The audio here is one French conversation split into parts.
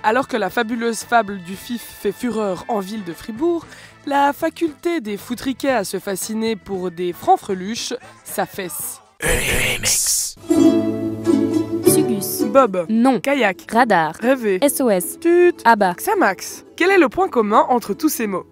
Alors que la fabuleuse fable du FIF fait fureur en ville de Fribourg, la faculté des foutriquets à se fasciner pour des francs-freluches s'affaisse. Sugus. Bob. Non. Kayak. Radar. Rêver. SOS. Tut. Abba. Xamax. Quel est le point commun entre tous ces mots ?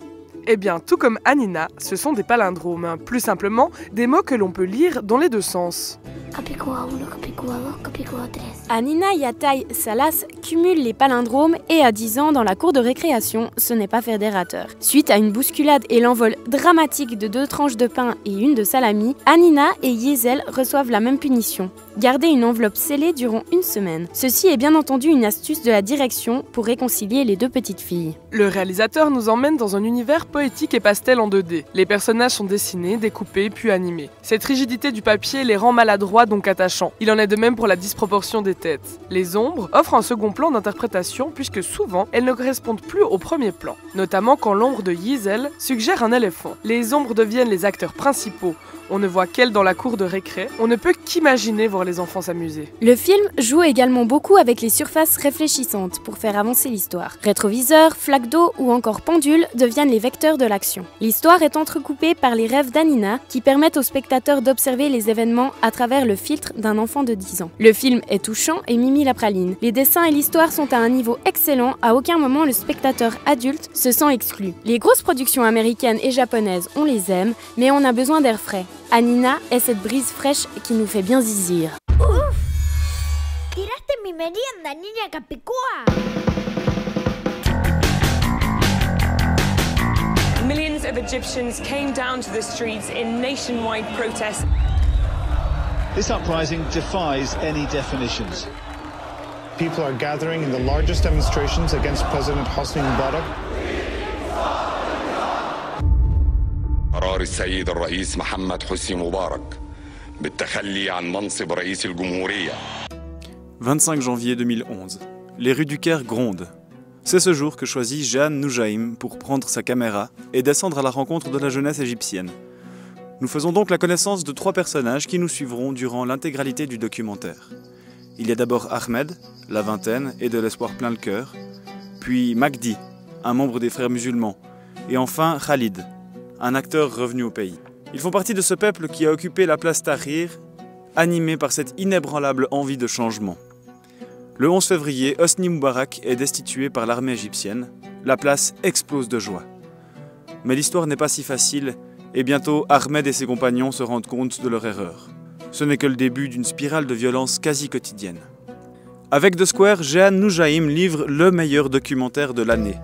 Eh bien, tout comme Anina, ce sont des palindromes, plus simplement des mots que l'on peut lire dans les deux sens. Capicua 1, Capicua 2, Capicua 3. Anina Yataï Salas cumule les palindromes et à 10 ans dans la cour de récréation, ce n'est pas fédérateur. Suite à une bousculade et l'envol dramatique de 2 tranches de pain et une de salami, Anina et Yezel reçoivent la même punition. Garder une enveloppe scellée durant 1 semaine. Ceci est bien entendu une astuce de la direction pour réconcilier les 2 petites filles. Le réalisateur nous emmène dans un univers poétique et pastel en 2D. Les personnages sont dessinés, découpés, puis animés. Cette rigidité du papier les rend maladroits, donc attachants. Il en est de même pour la disproportion des têtes. Les ombres offrent un second plan d'interprétation puisque souvent elles ne correspondent plus au premier plan. Notamment quand l'ombre de Yezel suggère un éléphant. Les ombres deviennent les acteurs principaux. On ne voit qu'elle dans la cour de récré. On ne peut qu'imaginer voir les enfants s'amuser. Le film joue également beaucoup avec les surfaces réfléchissantes pour faire avancer l'histoire. Rétroviseurs, flaques d'eau ou encore pendules deviennent les vecteurs de l'action. L'histoire est entrecoupée par les rêves d'Anina qui permettent aux spectateurs d'observer les événements à travers le filtre d'un enfant de 10 ans. Le film est touchant et Mimi la praline. Les dessins et l'histoire sont à un niveau excellent, à aucun moment le spectateur adulte se sent exclu. Les grosses productions américaines et japonaises, on les aime, mais on a besoin d'air frais. Anina est cette brise fraîche qui nous fait bien zizir. ¡Uf! ¡Tiraste mi merienda, niña Capicua! Millions of Egyptians came down to the streets in nationwide protests. This uprising defies any definitions. People are gathering in the largest demonstrations against President Hosni Mubarak. قرار السيد الرئيس محمد حسني مبارك بالتخلي عن منصب رئيس الجمهورية. 25 janvier 2011. Les rues du Caire grondent. C'est ce jour que choisit Jeanne Noujaim pour prendre sa caméra et descendre à la rencontre de la jeunesse égyptienne. Nous faisons donc la connaissance de 3 personnages qui nous suivront durant l'intégralité du documentaire. Il y a d'abord Ahmed, la vingtaine et de l'espoir plein le cœur, puis Magdi, un membre des frères musulmans, et enfin Khalid, un acteur revenu au pays. Ils font partie de ce peuple qui a occupé la place Tahrir, animé par cette inébranlable envie de changement. Le 11 février, Hosni Moubarak est destitué par l'armée égyptienne. La place explose de joie. Mais l'histoire n'est pas si facile, et bientôt Ahmed et ses compagnons se rendent compte de leur erreur. Ce n'est que le début d'une spirale de violence quasi quotidienne. Avec The Square, Jeanne Noujaim livre le meilleur documentaire de l'année.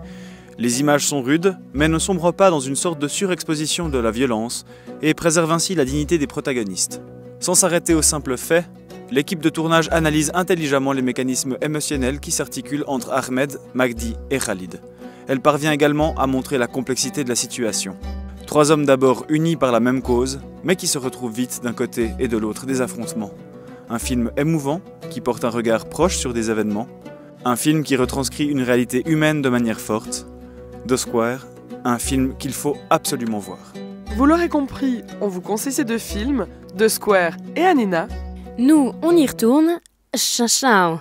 Les images sont rudes, mais ne sombrent pas dans une sorte de surexposition de la violence et préservent ainsi la dignité des protagonistes. Sans s'arrêter aux simples faits, l'équipe de tournage analyse intelligemment les mécanismes émotionnels qui s'articulent entre Ahmed, Magdi et Khalid. Elle parvient également à montrer la complexité de la situation. 3 hommes d'abord unis par la même cause, mais qui se retrouvent vite d'un côté et de l'autre des affrontements. Un film émouvant, qui porte un regard proche sur des événements. Un film qui retranscrit une réalité humaine de manière forte. The Square, un film qu'il faut absolument voir. Vous l'aurez compris, on vous conseille ces 2 films, The Square et Anina. Nous, on y retourne. Ciao ciao.